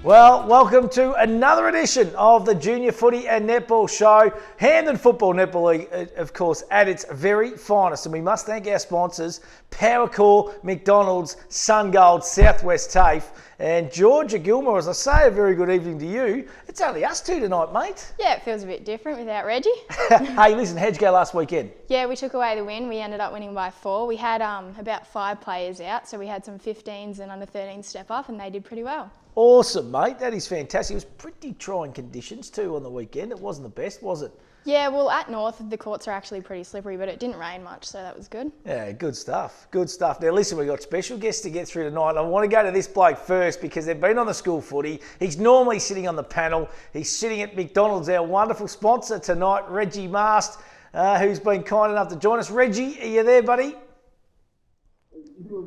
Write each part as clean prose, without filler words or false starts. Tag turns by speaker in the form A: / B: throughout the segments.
A: Well, welcome to another edition of the Junior Footy and Netball Show. Hamden Football Netball League, of course, at its very finest. And we must thank our sponsors, Powercore, McDonald's, SunGold, Southwest TAFE. And Georgia Gilmore, as I say, a very good evening to you. It's only us two tonight, mate.
B: Yeah, it feels a bit different without Reggie.
A: Hey, listen, how'd you go last weekend?
B: Yeah, we took away the win. We ended up winning by 4. We had about 5 players out, so we had some 15s and under 13s step up, and they did pretty well.
A: Awesome, mate. That is fantastic. It was pretty trying conditions too on the weekend. It wasn't the best, was it?
B: Yeah, well, at North, the courts are actually pretty slippery, but it didn't rain much, so that was good.
A: Yeah, good stuff. Good stuff. Now, listen, we've got special guests to get through tonight. I want to go to this bloke first because they've been on the school footy. He's normally sitting on the panel. He's sitting at McDonald's, our wonderful sponsor tonight, Reggie Mast, who's been kind enough to join us. Reggie, are you there, buddy?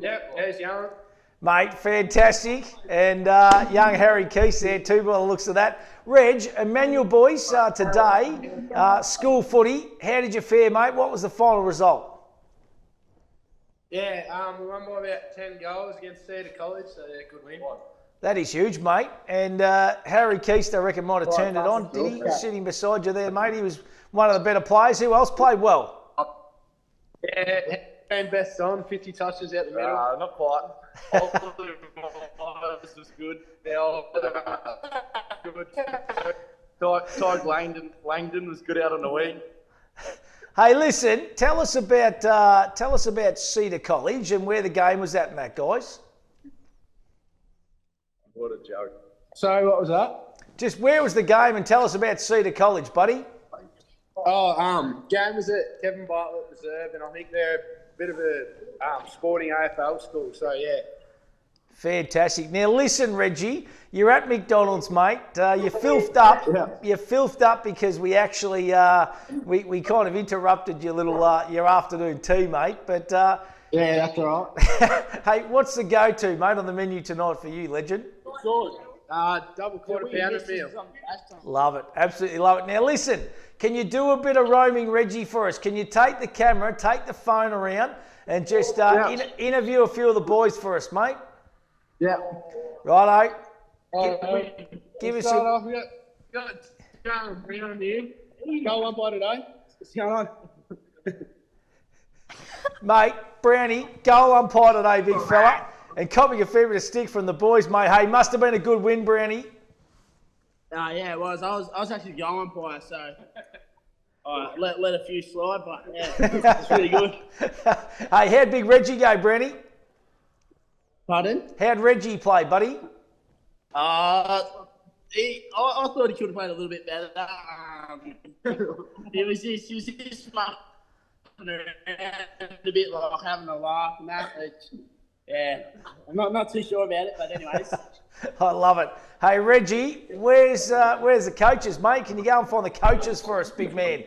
C: Yep, there's Young.
A: Mate, fantastic. And young Harry Keese there too, by the looks of that. Reg, Emmanuel boys, today, school footy. How did you fare, mate? What was the final result?
C: Yeah, we won by about 10 goals against Cedar College, so yeah, good win.
A: That is huge, mate. And Harry Keese, I reckon, might have turned it on. Did he? Sitting beside you there, mate. He was one of the better players. Who else played well?
C: Yeah, and best on, 50 touches out the middle.
D: Not quite. All of this was good. Tyg Langdon was good out on the wing.
A: Hey, listen, tell us about Cedar College and where the game was at and that, guys.
D: What a joke.
C: So, what was that?
A: Just where was the game and tell us about Cedar College, buddy.
C: Game was at Kevin Bartlett Reserve, and I think they're a bit of a sporting AFL school, so yeah.
A: Fantastic. Now listen, Reggie, you're at McDonald's, mate. You filthed up.
C: Yeah.
A: You filthed up because we actually we kind of interrupted your little your afternoon tea, mate. But
C: Yeah, that's all right.
A: hey, what's the go-to, mate, on the menu tonight for you, legend?
C: Good. Double quarter pounder meal.
A: Love it. Absolutely love it. Now listen, can you do a bit of roaming, Reggie, for us? Can you take the camera, take the phone around, and just interview a few of the boys for us, mate?
C: Yeah.
A: Righto.
C: Give us off. We got John Brown here. Go on by today. What's going on?
A: Mate, Brownie, goal umpire today, big fella. And copying a fair bit of stick from the boys, mate. Hey, must have been a good win, Brownie.
E: Yeah, it was. I was actually goal umpire, so I let a few slide, but yeah, it's really good.
A: Hey, how'd big Reggie go, Brownie?
E: Pardon?
A: How'd Reggie play, buddy?
E: I thought he could have played a little bit better. He was just smart a bit like having a laugh and that. Yeah, I'm not too sure about it, but anyways.
A: I love it. Hey, Reggie, where's the coaches, mate? Can you go and find the coaches for us, big man?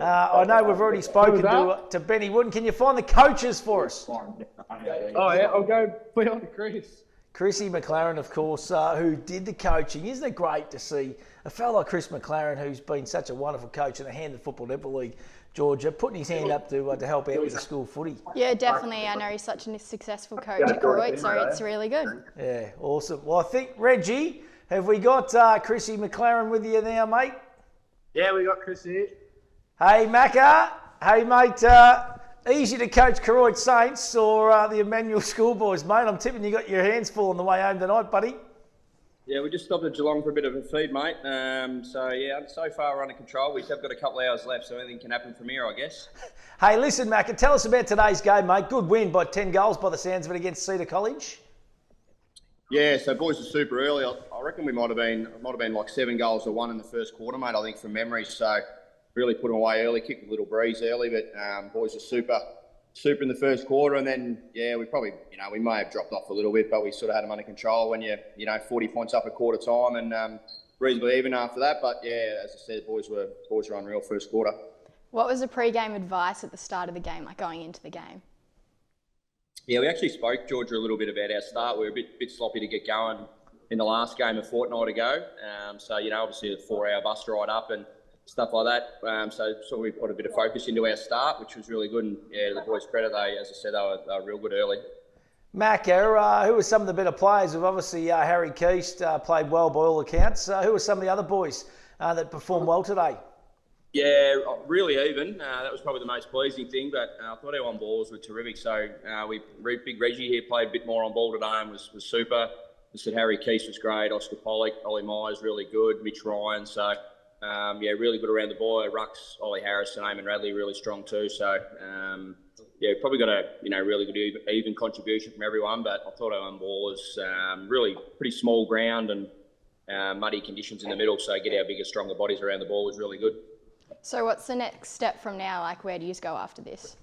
A: I know we've already spoken to Benny Wooden. Can you find the coaches for us?
C: Oh, yeah, I'll go put on to Chris.
A: Chrissy McLaren, of course, who did the coaching. Isn't it great to see a fellow like Chris McLaren, who's been such a wonderful coach in the Hamden Football Netball League, Georgia, putting his hand up to help out with the school footy?
B: Yeah, definitely. I know he's such a successful coach at Croydon, so it's really good.
A: Yeah, awesome. Well, I think, Reggie, have we got Chrissy McLaren with you now, mate?
C: Yeah, we got Chris here.
A: Hey, Macca. Hey, mate. Easy to coach Croydon Saints or the Emmanuel Schoolboys, mate? I'm tipping you got your hands full on the way home tonight, buddy.
D: Yeah, we just stopped at Geelong for a bit of a feed, mate. So far we're under control. We have got a couple of hours left, so anything can happen from here, I guess.
A: Hey, listen, Macca, tell us about today's game, mate. Good win by 10 goals by the sounds of it against Cedar College.
D: Yeah, so boys are super early. I reckon we might have been like 7 goals to 1 in the first quarter, mate. I think from memory. So really put them away early, kicked a little breeze early, but boys are super in the first quarter, and then we probably we may have dropped off a little bit, but we sort of had them under control when you 40 points up at quarter time and reasonably even after that. But yeah, as I said, boys were unreal first quarter.
B: What was the pre-game advice at the start of the game, like going into the game?
D: Yeah, we actually spoke, Georgia, a little bit about our start. We were a bit sloppy to get going in the last game a fortnight ago. Obviously a 4-hour bus ride up and stuff like that. So we put a bit of focus into our start, which was really good. And yeah, to the boys' credit, as I said, they were real good early.
A: Macca, who are some of the better players? We've obviously Harry Keast played well by all accounts. Who are some of the other boys that performed well today?
F: Yeah, really even. That was probably the most pleasing thing, but I thought our on-balls were terrific. So Big Reggie here played a bit more on ball today and was super. I said Harry Keast was great, Oscar Pollock, Ollie Myers really good, Mitch Ryan. So, really good around the ball. Rux, Ollie Harrison, Eamon Radley really strong too. So, probably got a really good even contribution from everyone. But I thought our on-ball was really pretty small ground and muddy conditions in the middle. So get our bigger, stronger bodies around the ball was really good.
B: So what's the next step from now? Like, where do you go after this?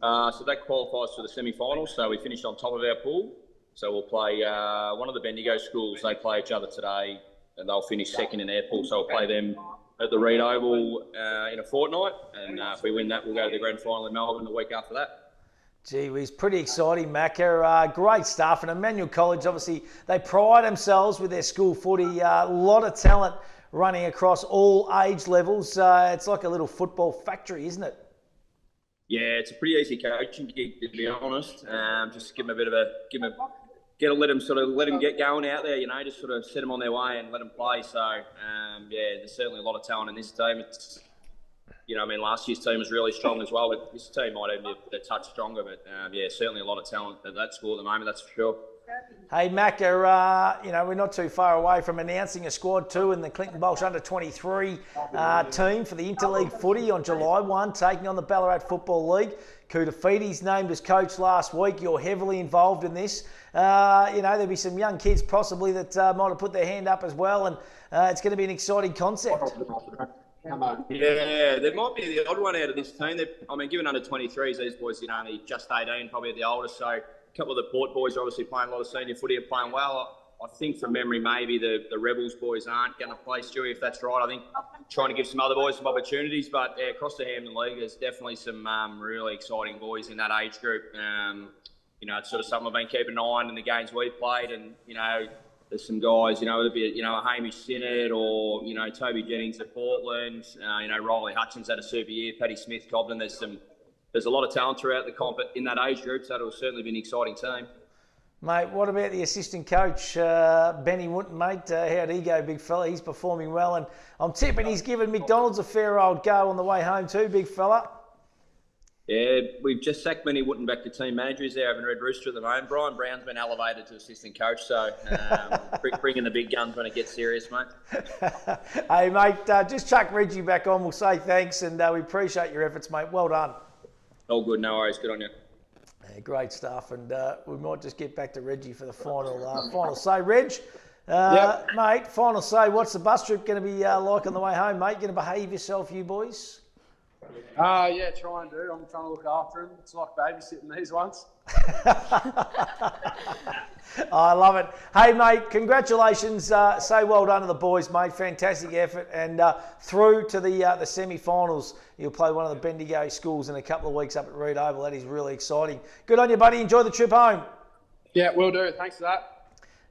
F: So that qualifies for the semi-finals. So we finished on top of our pool. So we'll play one of the Bendigo schools. They play each other today, and they'll finish second in their pool. So we'll play them at the Reed Oval in a fortnight. And if we win that, we'll go to the grand final in Melbourne the week after that.
A: Gee whiz, pretty exciting, Macca. Great stuff. And Emmanuel College, obviously, they pride themselves with their school footy. A lot of talent running across all age levels. It's like a little football factory, isn't it?
F: Yeah, it's a pretty easy coaching gig, to be honest. Just give them let them get going out there, just sort of set them on their way and let them play. So, there's certainly a lot of talent in this team. It's, last year's team was really strong as well, but this team might even be a touch stronger. But, certainly a lot of talent at that school at the moment, that's for sure.
A: Hey, Macca, we're not too far away from announcing a squad too in the Clinton Bolsh under-23 team for the Interleague footy on July 1, taking on the Ballarat Football League. Kudafiti's named as coach last week. You're heavily involved in this. There'll be some young kids possibly that might have put their hand up as well, and it's going to be an exciting concept.
F: Yeah, there might be the odd one out of this team. Given under-23s, these boys, only just 18, probably the oldest, so a couple of the Port boys are obviously playing a lot of senior footy and playing well. I think from memory, maybe the Rebels boys aren't going to play, Stewie, if that's right. I think trying to give some other boys some opportunities. But across the Hampden League, there's definitely some really exciting boys in that age group. It's sort of something I've been keeping an eye on in the games we've played. And, there's some guys, whether it be, a Hamish Sinnott or, Toby Jennings at Portland, Riley Hutchins had a super year, Paddy Smith, Cobden. There's a lot of talent throughout the comp in that age group, so it'll certainly be an exciting team.
A: Mate, what about the assistant coach, Benny Wooten, mate? How'd he go, big fella? He's performing well, and I'm tipping he's given McDonald's a fair old go on the way home too, big fella.
F: Yeah, we've just sacked Benny Wooten back to team manager. He's there having Red Rooster at the moment. Brian Brown's been elevated to assistant coach, so bringing the big guns when it gets serious, mate.
A: Hey, mate, just chuck Reggie back on. We'll say thanks, and we appreciate your efforts, mate. Well done.
F: All good, no worries. Good on you.
A: Yeah, great stuff, and we might just get back to Reggie for the final say. Reg,
C: Yep.
A: Mate, final say. What's the bus trip going to be like on the way home, mate? Going to behave yourself, you boys?
C: Yeah, try and do. I'm trying to look after him. It's like babysitting these ones.
A: I love it. Hey, mate, congratulations. Say well done to the boys, mate. Fantastic effort. And through to the semi-finals. You'll play one of the Bendigo schools in a couple of weeks up at Reed Oval. That is really exciting. Good on you, buddy. Enjoy the trip home.
C: Yeah, will do. Thanks for that.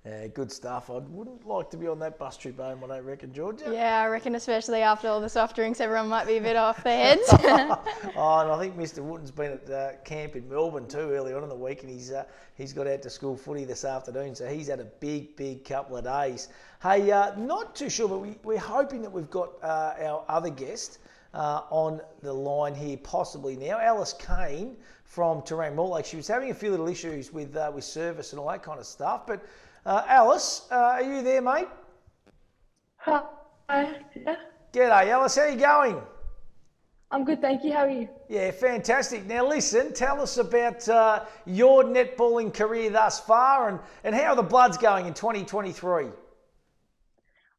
A: Yeah, good stuff. I wouldn't like to be on that bus trip home, I don't reckon, Georgia.
B: Yeah, I reckon especially after all the soft drinks, everyone might be a bit off their heads.
A: Oh, and I think Mr. Wooten's been at camp in Melbourne too early on in the week, and he's got out to school footy this afternoon, so he's had a big couple of days. Hey, not too sure, but we're hoping that we've got our other guest on the line here possibly now, Alice Kane from Terang Mortlake. She was having a few little issues with service and all that kind of stuff, but Alice, are you there, mate?
G: Hi. Yeah.
A: G'day, Alice. How you going?
G: I'm good, thank you. How are you?
A: Yeah, fantastic. Now, listen, tell us about your netballing career thus far and how the Bloods going in 2023.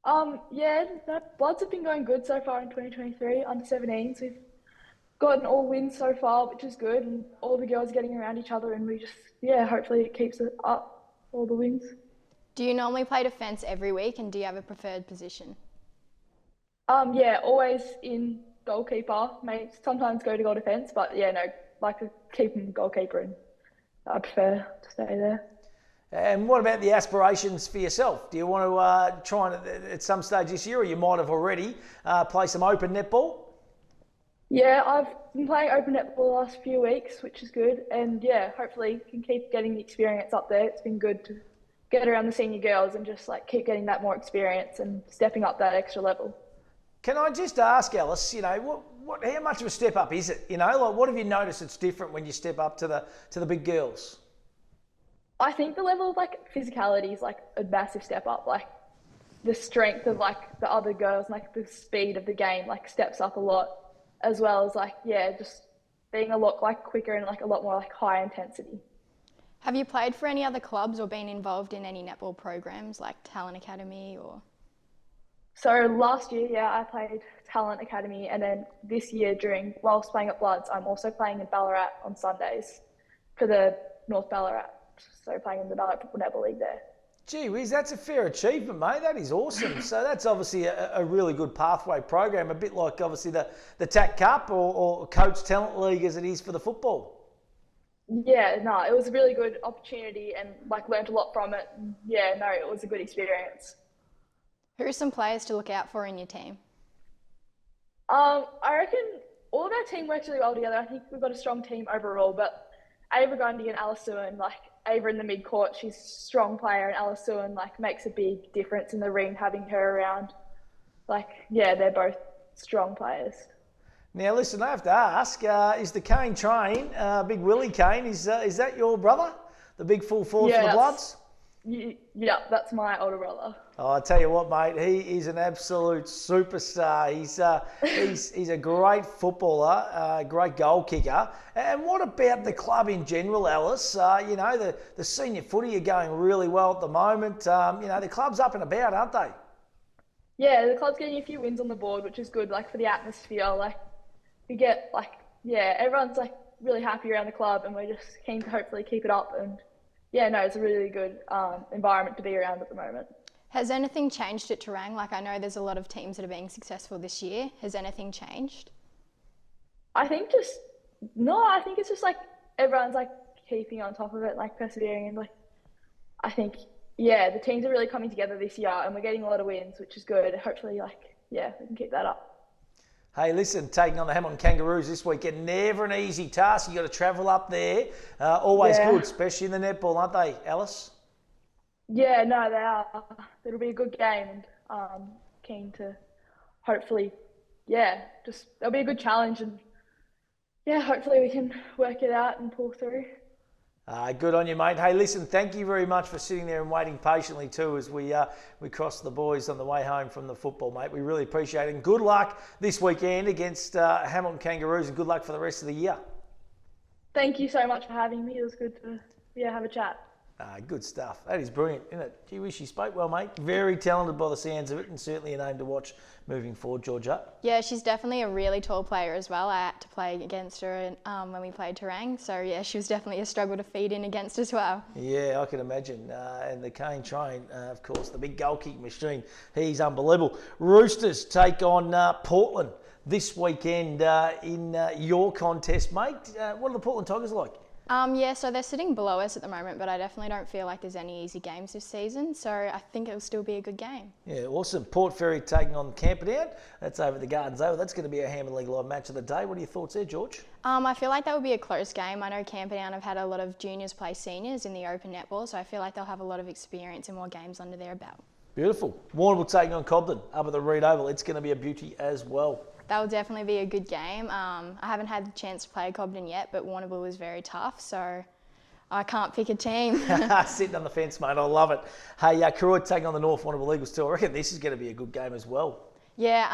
G: The Bloods have been going good so far in 2023, under 17s. We've gotten all wins so far, which is good, and all the girls getting around each other, and we just, hopefully it keeps it up, all the wins.
B: Do you normally play defence every week, and do you have a preferred position?
G: Always in goalkeeper. May sometimes go to goal defence, but like to keep him goalkeeper, and I prefer to stay there.
A: And what about the aspirations for yourself? Do you want to try and at some stage this year, or you might have already, play some open netball?
G: Yeah, I've been playing open netball the last few weeks, which is good. And yeah, hopefully can keep getting the experience up there. It's been good to get around the senior girls and just like keep getting that more experience and stepping up that extra level.
A: Can I just ask, Alice, how much of a step up is it? Like what have you noticed that's different when you step up to the big girls?
G: I think the level of like physicality is like a massive step up. Like the strength of like the other girls, like the speed of the game, like steps up a lot, as well as like just being a lot like quicker and like a lot more like high intensity.
B: Have you played for any other clubs or been involved in any netball programs like Talent Academy or?
G: So last year, I played Talent Academy, and then this year whilst playing at Bloods, I'm also playing in Ballarat on Sundays for the North Ballarat. So playing in the Ballarat Football Netball League there.
A: Gee whiz, that's a fair achievement, mate. That is awesome. So that's obviously a really good pathway program, a bit like obviously the TAC Cup or Coach Talent League as it is for the football.
G: Yeah, no, it was a really good opportunity and like learned a lot from it. Yeah, no, it was a good experience.
B: Who are some players to look out for in your team?
G: I reckon all of our team works really well together. I think we've got a strong team overall, but Ava Grundy and Alice Sewin, like Ava in the mid-court, she's a strong player, and Alice Sewin like makes a big difference in the ring having her around. Like, yeah, they're both strong players.
A: Now, listen, I have to ask, is the Kane train, Big Willie Kane, is that your brother? The big full forward for the Bloods?
G: Yeah, that's my older brother.
A: Oh, I tell you what, mate, he is an absolute superstar. He's a great footballer, great goal kicker. And what about the club in general, Alice? The senior footy are going really well at the moment. The club's up and about, aren't they?
G: Yeah, the club's getting a few wins on the board, which is good, like for the atmosphere. Like we get everyone's like really happy around the club, and we're just keen to hopefully keep it up. And yeah, no, it's a really good environment to be around at the moment.
B: Has anything changed at Terang? Like I know there's a lot of teams that are being successful this year. Has anything changed?
G: I think it's just like everyone's like keeping on top of it, like persevering, and like I think the teams are really coming together this year, and we're getting a lot of wins, which is good. Hopefully, we can keep that up.
A: Hey, listen, taking on the Hamilton Kangaroos this weekend, never an easy task. You got to travel up there. Always good, especially in the netball, aren't they, Alice?
G: Yeah, no, they are. It'll be a good game, and keen to hopefully, it'll be a good challenge, and hopefully we can work it out and pull through.
A: Good on you, mate. Hey, listen, thank you very much for sitting there and waiting patiently too as we cross the boys on the way home from the football, mate. We really appreciate it. And good luck this weekend against Hamilton Kangaroos, and good luck for the rest of the year.
G: Thank you so much for having me. It was good to have a chat.
A: Good stuff. That is brilliant, isn't it? Gee whiz, she spoke well, mate. Very talented by the sounds of it, and certainly a name to watch moving forward, Georgia. Yeah,
B: she's definitely a really tall player as well. I had to play against her when we played Terang, so yeah, she was definitely a struggle to feed in against as well.
A: Yeah, I can imagine. And the Kane train, of course, the big goal kick machine, he's unbelievable. Roosters take on Portland this weekend in your contest, mate. What are the Portland Tigers like?
B: So they're sitting below us at the moment, but I definitely don't feel like there's any easy games this season, so I think it'll still be a good game. Yeah, awesome. Port Fairy taking on Camperdown. That's over at the Gardens Oval. That's going to be a Hammond League Live match of the day. What are your thoughts there, George? I feel like that would be a close game. I know Camperdown have had a lot of juniors play seniors in the open netball, so I feel like they'll have a lot of experience and more games under their belt. Beautiful. Warrnambool taking on Cobden up at the Reed Oval. It's going to be a beauty as well. That will definitely be a good game. I haven't had the chance to play Cobden yet, but Warrnambool was very tough, so I can't pick a team. Sitting on the fence, mate. I love it. Hey, Koroit taking on the North Warrnambool Eagles too. I reckon this is going to be a good game as well. Yeah,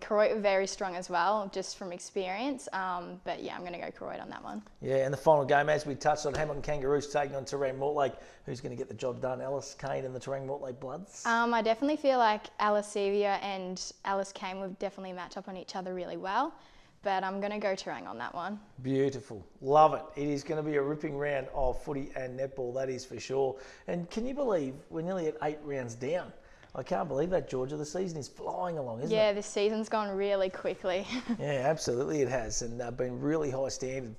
B: Koroit were very strong as well, just from experience. But yeah, I'm going to go Koroit on that one. Yeah, and the final game, as we touched on, Hamilton Kangaroos taking on Terang Mortlake. Who's going to get the job done? Alice Kane and the Terang Mortlake Bloods? I definitely feel like Alice Sevier and Alice Kane would definitely match up on each other really well. But I'm going to go Terang on that one. Beautiful. Love it. It is going to be a ripping round of footy and netball, that is for sure. And can you believe we're nearly at 8 rounds down? I can't believe that, Georgia. The season is flying along, isn't it? Yeah, this season's gone really quickly. Yeah, absolutely it has, and been really high standard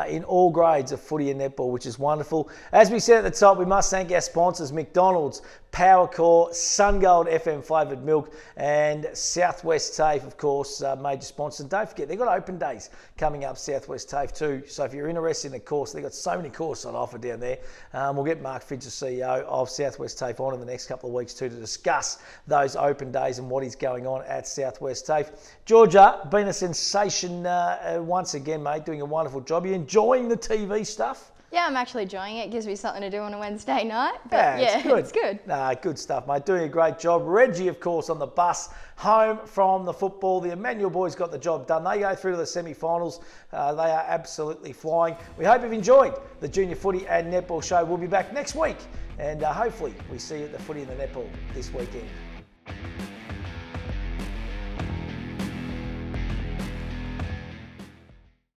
B: in all grades of footy and netball, which is wonderful. As we said at the top, we must thank our sponsors, McDonald's,
A: Powercore, SunGold FM flavoured milk, and Southwest TAFE, of course, major sponsor. And don't forget, they've got open days coming up, Southwest TAFE too. So if you're interested in a course, they've got so many courses on offer down there. We'll get Mark Fidge, the CEO of Southwest TAFE, on in the next couple of weeks too to discuss those open days and what is going on at Southwest TAFE. Georgia, been a sensation once again, mate, doing a wonderful job. You enjoying the TV stuff?
B: Yeah, I'm actually enjoying it. It gives me something to do on a Wednesday night. But yeah, it's good.
A: Good stuff, mate. Doing a great job. Reggie, of course, on the bus home from the football. The Emmanuel boys got the job done. They go through to the semi-finals. They are absolutely flying. We hope you've enjoyed the Junior Footy and Netball show. We'll be back next week. And hopefully we see you at the footy and the netball this weekend.